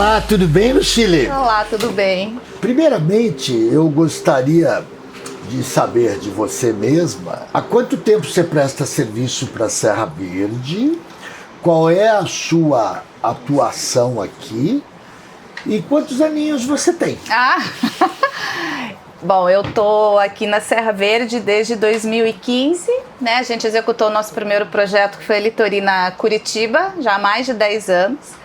Olá, tudo bem, Lucile? Olá, tudo bem? Primeiramente, eu gostaria de saber de você mesma há quanto tempo você presta serviço para Serra Verde, qual é a sua atuação aqui e quantos aninhos você tem? Bom, eu tô aqui na Serra Verde desde 2015, né? A gente executou o nosso primeiro projeto, que foi a Litorina Curitiba, já há mais de 10 anos.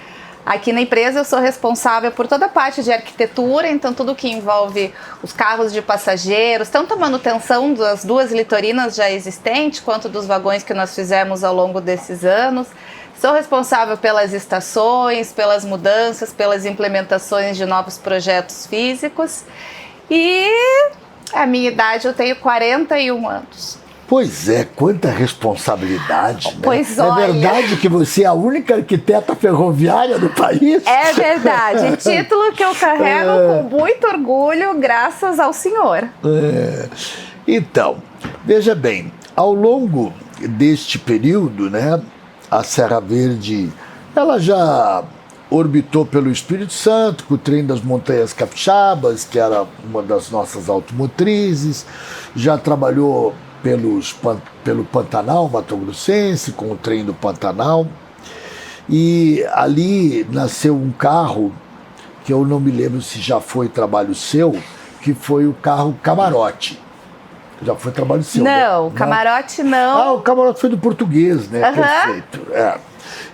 Aqui na empresa eu sou responsável por toda a parte de arquitetura, então tudo que envolve os carros de passageiros, tanto a manutenção das duas litorinas já existentes, quanto dos vagões que nós fizemos ao longo desses anos. Sou responsável pelas estações, pelas mudanças, pelas implementações de novos projetos físicos. E a minha idade, eu tenho 41 anos. Pois é, quanta responsabilidade, né? Pois é olha. verdade que você é a única arquiteta ferroviária do país? É verdade, título que eu carrego com muito orgulho, graças ao senhor. Então, veja bem, ao longo deste período, né, a Serra Verde, ela já orbitou pelo Espírito Santo, com o trem das Montanhas Capixabas, que era uma das nossas automotrizes, já trabalhou pelo Pantanal Mato Grossense, com o trem do Pantanal, e ali nasceu um carro, que eu não me lembro se já foi trabalho seu, que foi o carro Camarote. Já foi trabalho seu? Não, né? Camarote não. O Camarote foi do português, né? Perfeito.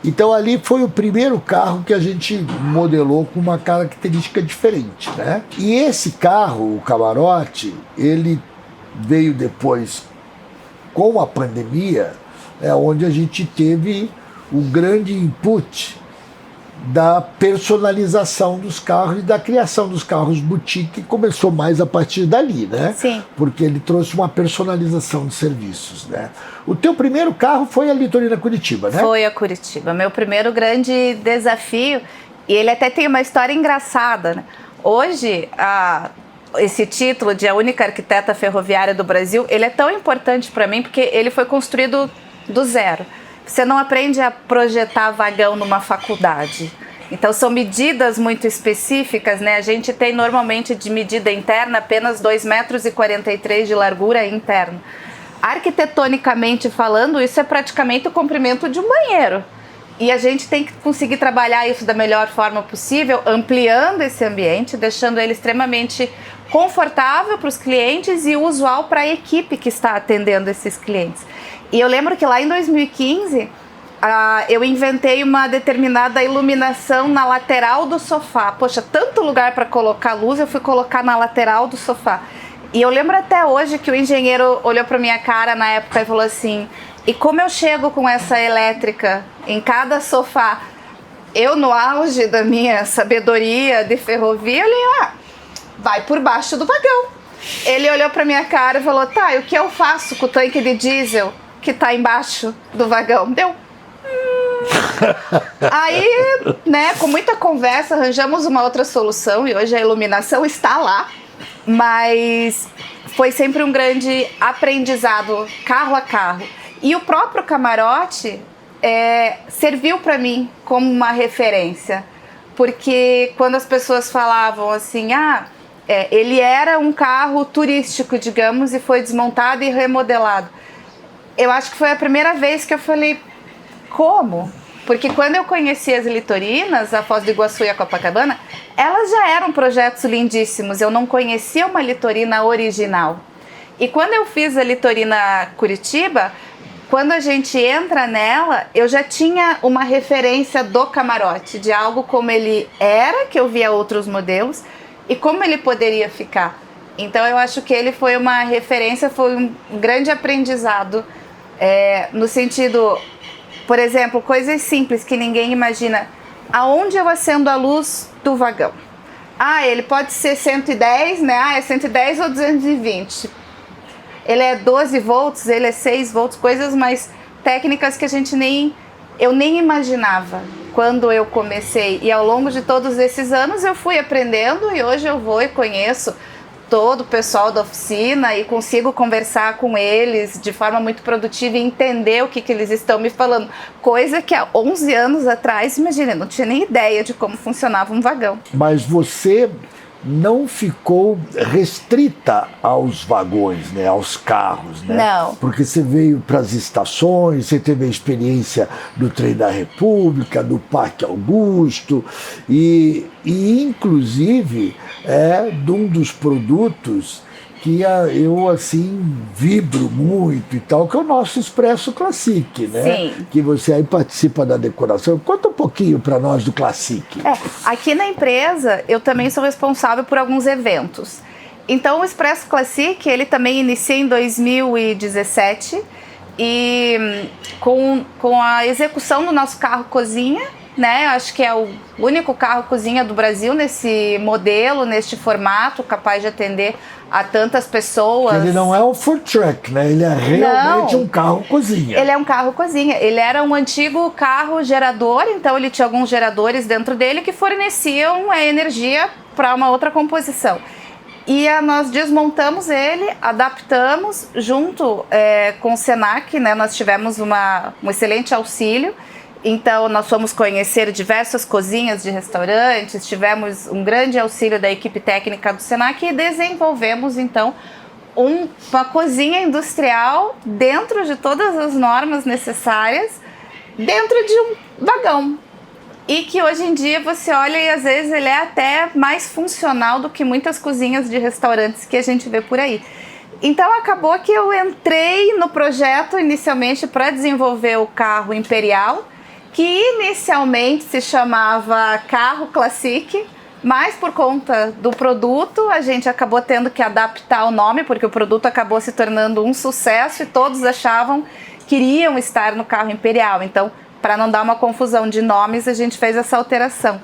Então ali foi o primeiro carro que a gente modelou com uma característica diferente, né? E esse carro, o Camarote, ele veio depois com a pandemia, onde a gente teve o grande input da personalização dos carros e da criação dos carros boutique, que começou mais a partir dali, né? Sim. Porque ele trouxe uma personalização de serviços, né? O teu primeiro carro foi a Litorina Curitiba, né? Foi a Curitiba, meu primeiro grande desafio, e ele até tem uma história engraçada, né? Hoje, esse título de a única arquiteta ferroviária do Brasil, ele é tão importante para mim porque ele foi construído do zero. Você não aprende a projetar vagão numa faculdade. Então são medidas muito específicas, né? A gente tem normalmente de medida interna apenas 2,43 metros de largura interna. Arquitetonicamente falando, isso é praticamente o comprimento de um banheiro. E a gente tem que conseguir trabalhar isso da melhor forma possível, ampliando esse ambiente, deixando ele extremamente confortável para os clientes e usual para a equipe que está atendendo esses clientes. E eu lembro que lá em 2015, eu inventei uma determinada iluminação na lateral do sofá. Poxa, tanto lugar para colocar luz, eu fui colocar na lateral do sofá. E eu lembro até hoje que o engenheiro olhou para minha cara na época e falou assim: e como eu chego com essa elétrica em cada sofá? Eu, no auge da minha sabedoria de ferrovia, olhei, vai por baixo do vagão. Ele olhou para minha cara e falou: tá, e o que eu faço com o tanque de diesel que tá embaixo do vagão? Deu. Aí, né, com muita conversa, arranjamos uma outra solução e hoje a iluminação está lá. Mas foi sempre um grande aprendizado, carro a carro. E o próprio Camarote serviu para mim como uma referência. Porque quando as pessoas falavam assim, ele era um carro turístico, digamos, e foi desmontado e remodelado. Eu acho que foi a primeira vez que eu falei, como? Porque quando eu conheci as litorinas, a Foz do Iguaçu e a Copacabana, elas já eram projetos lindíssimos, eu não conhecia uma litorina original. E quando eu fiz a Litorina Curitiba, quando a gente entra nela, eu já tinha uma referência do Camarote, de algo como ele era, que eu via outros modelos, e como ele poderia ficar. Então eu acho que ele foi uma referência, foi um grande aprendizado, no sentido, por exemplo, coisas simples que ninguém imagina. Aonde eu acendo a luz do vagão? Ele pode ser 110, né? É 110 ou 220. Ele é 12 volts, ele é 6 volts, coisas mais técnicas que eu nem imaginava quando eu comecei. E ao longo de todos esses anos eu fui aprendendo e hoje eu vou e conheço todo o pessoal da oficina e consigo conversar com eles de forma muito produtiva e entender o que eles estão me falando. Coisa que há 11 anos atrás, imagina, eu não tinha nem ideia de como funcionava um vagão. Mas você não ficou restrita aos vagões, né, aos carros, né? Não. Porque você veio para as estações, você teve a experiência do Trem da República, do Parque Augusto e inclusive de um dos produtos que eu, assim, vibro muito e tal, que é o nosso Expresso Classic, né? Sim. Que você aí participa da decoração. Conta um pouquinho para nós do Classic. Aqui na empresa, eu também sou responsável por alguns eventos. Então, o Expresso Classic, ele também inicia em 2017 e com a execução do nosso carro cozinha, né? Acho que é o único carro cozinha do Brasil nesse modelo, neste formato, capaz de atender a tantas pessoas. Ele não é um food truck, né? Ele é realmente um carro cozinha. Ele é um carro cozinha. Ele era um antigo carro gerador, então ele tinha alguns geradores dentro dele que forneciam a energia para uma outra composição. E nós desmontamos ele, adaptamos junto com o Senac, né? Nós tivemos um excelente auxílio. Então, nós fomos conhecer diversas cozinhas de restaurantes, tivemos um grande auxílio da equipe técnica do Senac e desenvolvemos, então, uma cozinha industrial dentro de todas as normas necessárias, dentro de um vagão. E que hoje em dia você olha e às vezes ele é até mais funcional do que muitas cozinhas de restaurantes que a gente vê por aí. Então acabou que eu entrei no projeto inicialmente para desenvolver o carro Imperial, que inicialmente se chamava Carro Classic, mas por conta do produto a gente acabou tendo que adaptar o nome, porque o produto acabou se tornando um sucesso e todos queriam estar no Carro Imperial. Então, para não dar uma confusão de nomes, a gente fez essa alteração.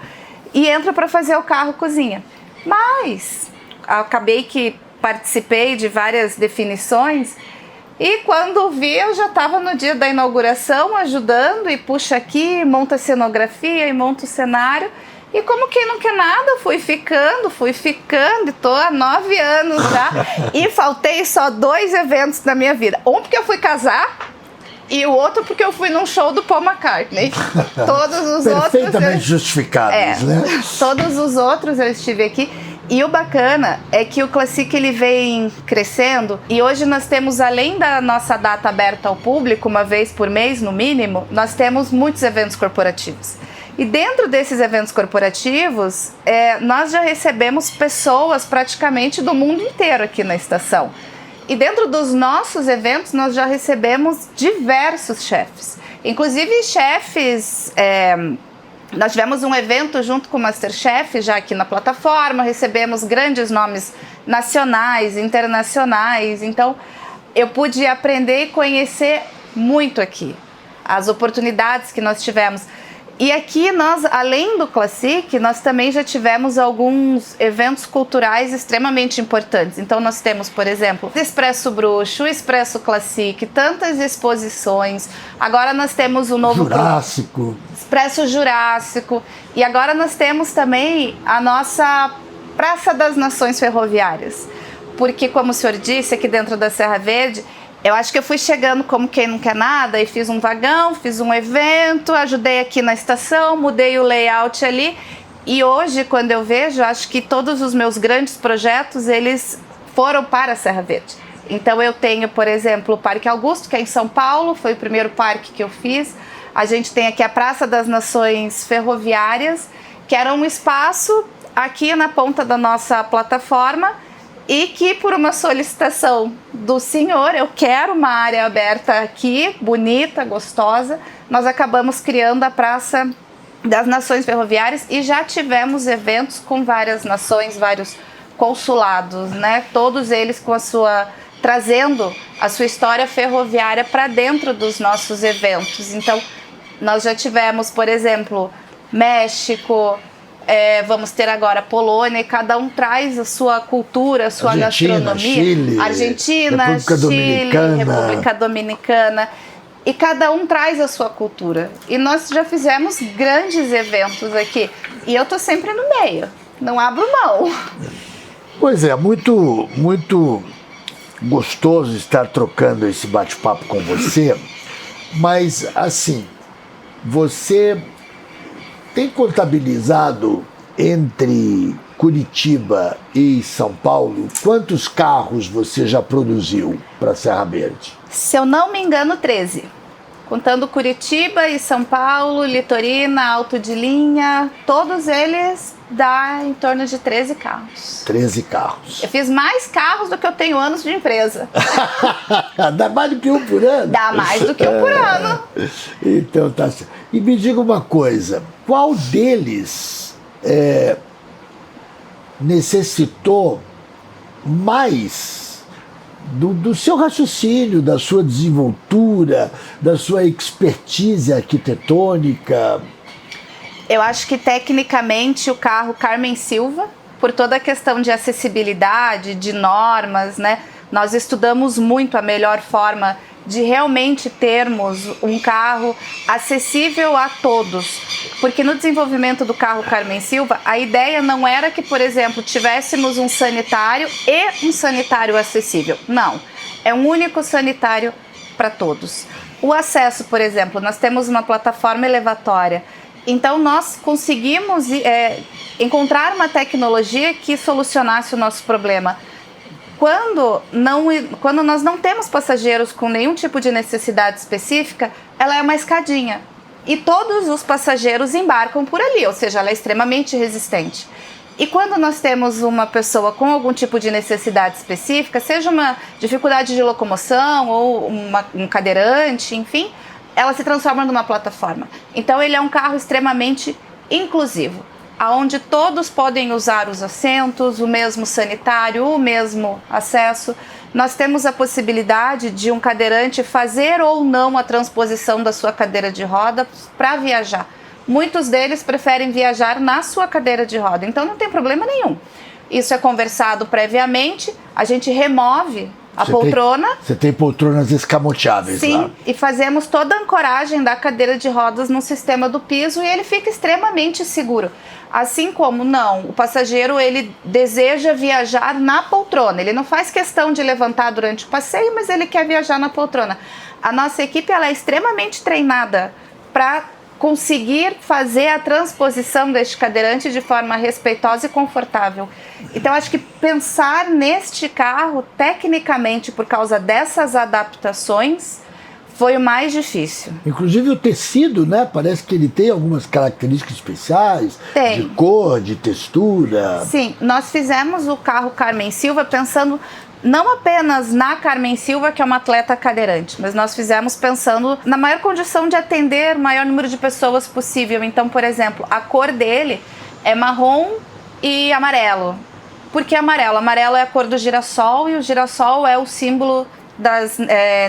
E entra para fazer o carro cozinha. Mas acabei que participei de várias definições. E quando vi, eu já estava no dia da inauguração ajudando e puxa aqui, monta a cenografia e monta o cenário. E como quem não quer nada, fui ficando e tô há 9 anos já. E faltei só 2 eventos na minha vida. Um porque eu fui casar e o outro porque eu fui num show do Paul McCartney. Todos os outros... Perfeitamente justificados, né? Todos os outros eu estive aqui. E o bacana é que o Classic ele vem crescendo e hoje nós temos, além da nossa data aberta ao público, uma vez por mês no mínimo, nós temos muitos eventos corporativos. E dentro desses eventos corporativos, nós já recebemos pessoas praticamente do mundo inteiro aqui na estação. E dentro dos nossos eventos nós já recebemos diversos chefes, inclusive chefes... Nós tivemos um evento junto com o MasterChef já aqui na plataforma, recebemos grandes nomes nacionais, internacionais, então eu pude aprender e conhecer muito aqui, as oportunidades que nós tivemos. E aqui nós, além do Classic, nós também já tivemos alguns eventos culturais extremamente importantes. Então nós temos, por exemplo, o Expresso Bruxo, o Expresso Classic, tantas exposições. Agora nós temos o novo... Jurássico. Expresso Jurássico. E agora nós temos também a nossa Praça das Nações Ferroviárias. Porque, como o senhor disse, aqui dentro da Serra Verde, eu acho que eu fui chegando como quem não quer nada e fiz um vagão, fiz um evento, ajudei aqui na estação, mudei o layout ali. E hoje, quando eu vejo, acho que todos os meus grandes projetos, eles foram para a Serra Verde. Então eu tenho, por exemplo, o Parque Augusto, que é em São Paulo, foi o primeiro parque que eu fiz. A gente tem aqui a Praça das Nações Ferroviárias, que era um espaço aqui na ponta da nossa plataforma e que, por uma solicitação do senhor, eu quero uma área aberta aqui, bonita, gostosa, nós acabamos criando a Praça das Nações Ferroviárias e já tivemos eventos com várias nações, vários consulados, né? Todos eles trazendo a sua história ferroviária para dentro dos nossos eventos. Então, nós já tivemos, por exemplo, México, vamos ter agora Polônia, e cada um traz a sua cultura, a sua gastronomia. Chile, Argentina, República Dominicana. República Dominicana. E cada um traz a sua cultura. E nós já fizemos grandes eventos aqui. E eu tô sempre no meio, não abro mão. Pois é, muito gostoso estar trocando esse bate-papo com você, mas assim, você tem contabilizado entre Curitiba e São Paulo quantos carros você já produziu para Serra Verde? Se eu não me engano, 13. Contando Curitiba e São Paulo, Litorina, Alto de Linha, todos eles dá em torno de 13 carros. 13 carros. Eu fiz mais carros do que eu tenho anos de empresa. Dá mais do que um por ano? Dá mais do que um por ano. Então tá certo. E me diga uma coisa, qual deles necessitou mais do seu raciocínio, da sua desenvoltura, da sua expertise arquitetônica? Eu acho que tecnicamente o carro Carmen Silva, por toda a questão de acessibilidade, de normas, né? Nós estudamos muito a melhor forma de realmente termos um carro acessível a todos. Porque no desenvolvimento do carro Carmen Silva, a ideia não era que, por exemplo, tivéssemos um sanitário e um sanitário acessível. Não, é um único sanitário para todos. O acesso, por exemplo, nós temos uma plataforma elevatória. Então nós conseguimos encontrar uma tecnologia que solucionasse o nosso problema. Quando nós não temos passageiros com nenhum tipo de necessidade específica, ela é uma escadinha. E todos os passageiros embarcam por ali, ou seja, ela é extremamente resistente. E quando nós temos uma pessoa com algum tipo de necessidade específica, seja uma dificuldade de locomoção ou um cadeirante, enfim, ela se transforma numa plataforma. Então ele é um carro extremamente inclusivo, onde todos podem usar os assentos, o mesmo sanitário, o mesmo acesso. Nós temos a possibilidade de um cadeirante fazer ou não a transposição da sua cadeira de roda para viajar. Muitos deles preferem viajar na sua cadeira de roda, então não tem problema nenhum. Isso é conversado previamente, a gente remove a poltrona. Você tem poltronas escamoteáveis. Sim, lá. E fazemos toda a ancoragem da cadeira de rodas no sistema do piso e ele fica extremamente seguro. Assim como o passageiro ele deseja viajar na poltrona, ele não faz questão de levantar durante o passeio, mas ele quer viajar na poltrona. A nossa equipe ela é extremamente treinada para conseguir fazer a transposição deste cadeirante de forma respeitosa e confortável. Então acho que pensar neste carro tecnicamente por causa dessas adaptações foi o mais difícil. Inclusive o tecido, né? Parece que ele tem algumas características especiais. Tem. De cor, de textura. Sim, nós fizemos o carro Carmen Silva pensando não apenas na Carmen Silva, que é uma atleta cadeirante, mas nós fizemos pensando na maior condição de atender o maior número de pessoas possível. Então, por exemplo, a cor dele é marrom e amarelo. Por que amarelo? Amarelo é a cor do girassol e o girassol é o símbolo das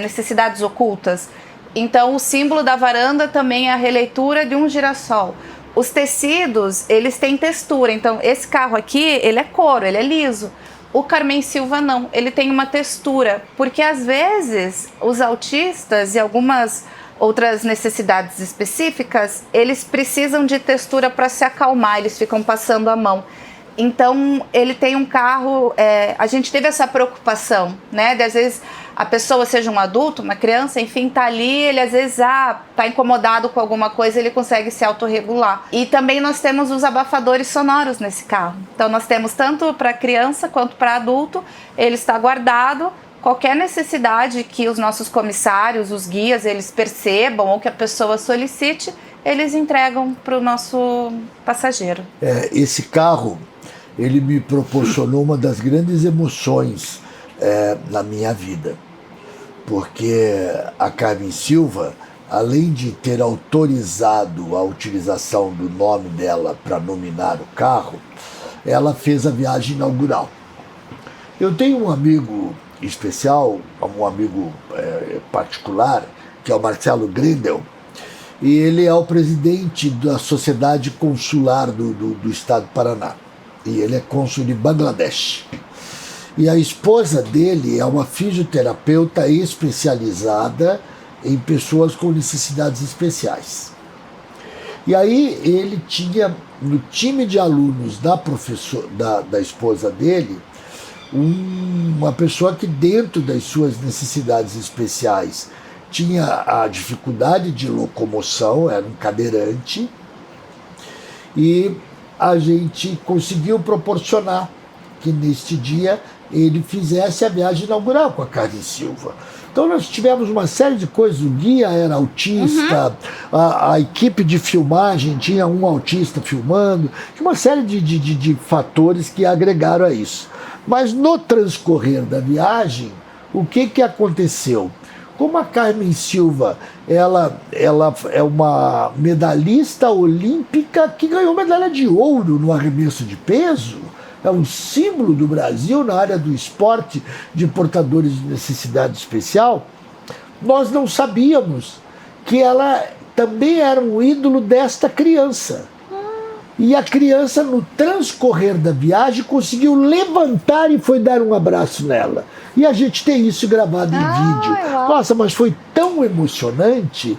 necessidades ocultas. Então o símbolo da varanda também é a releitura de um girassol. Os tecidos, eles têm textura, então esse carro aqui, ele é couro, ele é liso. O Carmen Silva não, ele tem uma textura, porque às vezes os autistas e algumas outras necessidades específicas, eles precisam de textura para se acalmar, eles ficam passando a mão. Então, ele tem um carro, a gente teve essa preocupação, né? De às vezes a pessoa, seja um adulto, uma criança, enfim, tá ali, ele às vezes tá incomodado com alguma coisa, ele consegue se autorregular. E também nós temos os abafadores sonoros nesse carro. Então, nós temos tanto para criança quanto para adulto, ele está guardado. Qualquer necessidade que os nossos comissários, os guias, eles percebam ou que a pessoa solicite, eles entregam para o nosso passageiro. Esse carro, ele me proporcionou uma das grandes emoções na minha vida, porque a Carmen Silva, além de ter autorizado a utilização do nome dela para nominar o carro, ela fez a viagem inaugural. Eu tenho um amigo especial, um amigo particular, que é o Marcelo Grindel, e ele é o presidente da Sociedade Consular do Estado do Paraná. E ele é cônsul de Bangladesh. E a esposa dele é uma fisioterapeuta especializada em pessoas com necessidades especiais. E aí ele tinha, no time de alunos da esposa dele, uma pessoa que, dentro das suas necessidades especiais, tinha a dificuldade de locomoção, era um cadeirante, e a gente conseguiu proporcionar que neste dia ele fizesse a viagem inaugural com a Carmen Silva. Então nós tivemos uma série de coisas, o guia era autista, a equipe de filmagem tinha um autista filmando, tinha uma série de fatores que agregaram a isso. Mas no transcorrer da viagem, o que aconteceu? Como a Carmen Silva ela é uma medalhista olímpica que ganhou medalha de ouro no arremesso de peso, é um símbolo do Brasil na área do esporte de portadores de necessidade especial, nós não sabíamos que ela também era um ídolo desta criança. E a criança, no transcorrer da viagem, conseguiu levantar e foi dar um abraço nela. E a gente tem isso gravado em vídeo. Nossa, mas foi tão emocionante,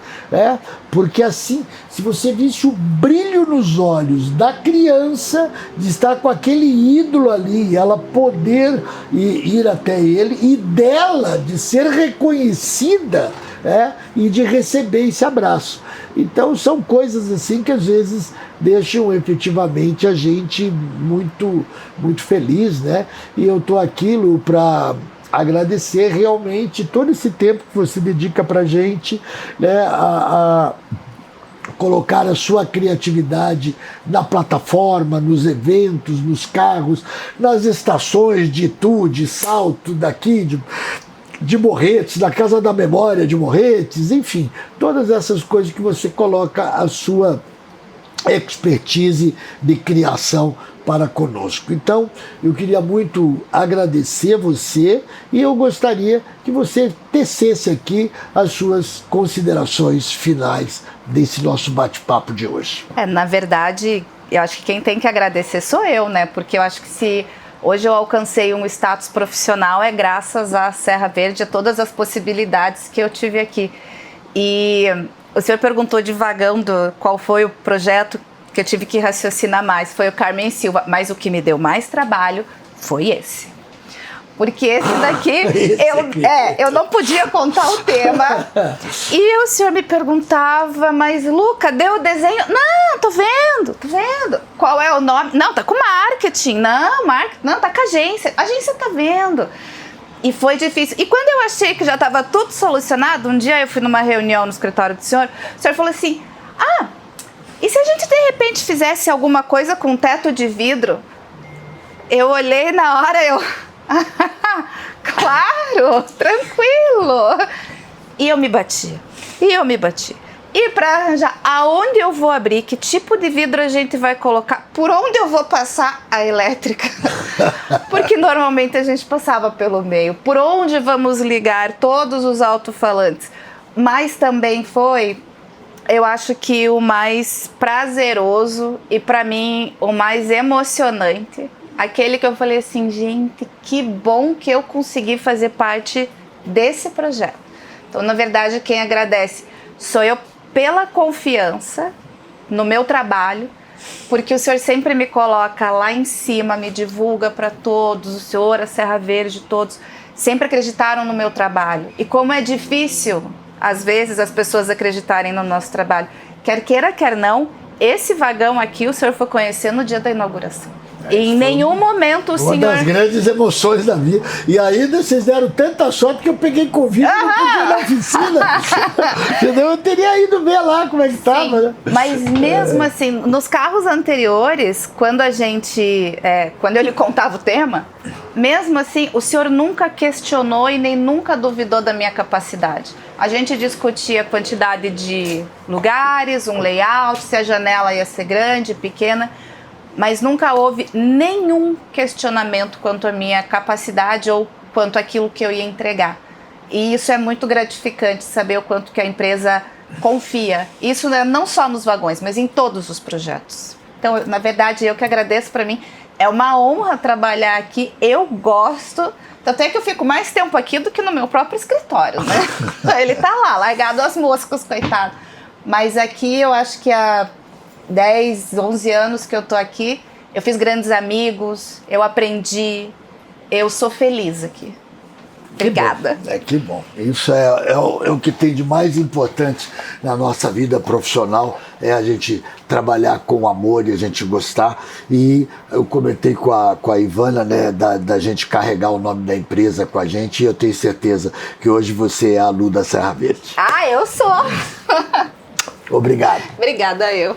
porque assim, se você visse o brilho nos olhos da criança, de estar com aquele ídolo ali, ela poder ir até ele, e dela de ser reconhecida, e de receber esse abraço. Então são coisas assim que às vezes deixam efetivamente a gente muito, muito feliz, né? E eu estou aqui para agradecer realmente todo esse tempo que você dedica para a gente, né? A colocar a sua criatividade na plataforma, nos eventos, nos carros, nas estações de Itu, de Salto, daqui, de Morretes, da Casa da Memória de Morretes, enfim, todas essas coisas que você coloca a sua expertise de criação para conosco. Então, eu queria muito agradecer você e eu gostaria que você tecesse aqui as suas considerações finais desse nosso bate-papo de hoje. Na verdade, eu acho que quem tem que agradecer sou eu, né? Porque eu acho que se hoje eu alcancei um status profissional é graças à Serra Verde, a todas as possibilidades que eu tive aqui. E o senhor perguntou de vagão qual foi o projeto que eu tive que raciocinar mais. Foi o Carmen Silva, mas o que me deu mais trabalho foi esse. Porque esse daqui, eu não podia contar o tema. E o senhor me perguntava, mas Lu, cadê o desenho? Não, tô vendo. Qual é o nome? Não, tá com marketing. Não, tá com a agência. A agência tá vendo. E foi difícil. E quando eu achei que já estava tudo solucionado, um dia eu fui numa reunião no escritório do senhor, o senhor falou assim, e se a gente de repente fizesse alguma coisa com teto de vidro? Eu olhei na hora, claro, tranquilo. E eu me bati. E para arranjar aonde eu vou abrir, que tipo de vidro a gente vai colocar, por onde eu vou passar a elétrica, porque normalmente a gente passava pelo meio, por onde vamos ligar todos os alto-falantes. Mas também foi, eu acho que o mais prazeroso e para mim o mais emocionante, aquele que eu falei assim, gente, que bom que eu consegui fazer parte desse projeto. Então, na verdade, quem agradece sou eu pela confiança no meu trabalho, porque o senhor sempre me coloca lá em cima, me divulga para todos, o senhor, a Serra Verde, todos, sempre acreditaram no meu trabalho. E como é difícil, às vezes, as pessoas acreditarem no nosso trabalho, quer queira, quer não, esse vagão aqui o senhor foi conhecer no dia da inauguração. E em nenhum momento o senhor... Uma das grandes emoções da vida. E ainda vocês deram tanta sorte que eu peguei Covid e não podia ir na oficina. Senão eu teria ido ver lá como é que estava, né? Mas mesmo assim, nos carros anteriores, quando quando eu lhe contava o tema, mesmo assim, o senhor nunca questionou e nem nunca duvidou da minha capacidade. A gente discutia a quantidade de lugares, um layout, se a janela ia ser grande, pequena, mas nunca houve nenhum questionamento quanto à minha capacidade ou quanto àquilo que eu ia entregar. E isso é muito gratificante, saber o quanto que a empresa confia. Isso não só nos vagões, mas em todos os projetos. Então, na verdade, eu que agradeço. Para mim é uma honra trabalhar aqui, eu gosto, tanto é que eu fico mais tempo aqui do que no meu próprio escritório, né? Ele tá lá, largado às moscas, coitado. Mas aqui eu acho que há 10, 11 anos que eu tô aqui, eu fiz grandes amigos, eu aprendi, eu sou feliz aqui. Obrigada. Que bom. Isso é o que tem de mais importante na nossa vida profissional, é a gente trabalhar com amor e a gente gostar. E eu comentei com a Ivana, né, da gente carregar o nome da empresa com a gente, e eu tenho certeza que hoje você é a Lu da Serra Verde. Ah, eu sou! Obrigado. Obrigada, eu.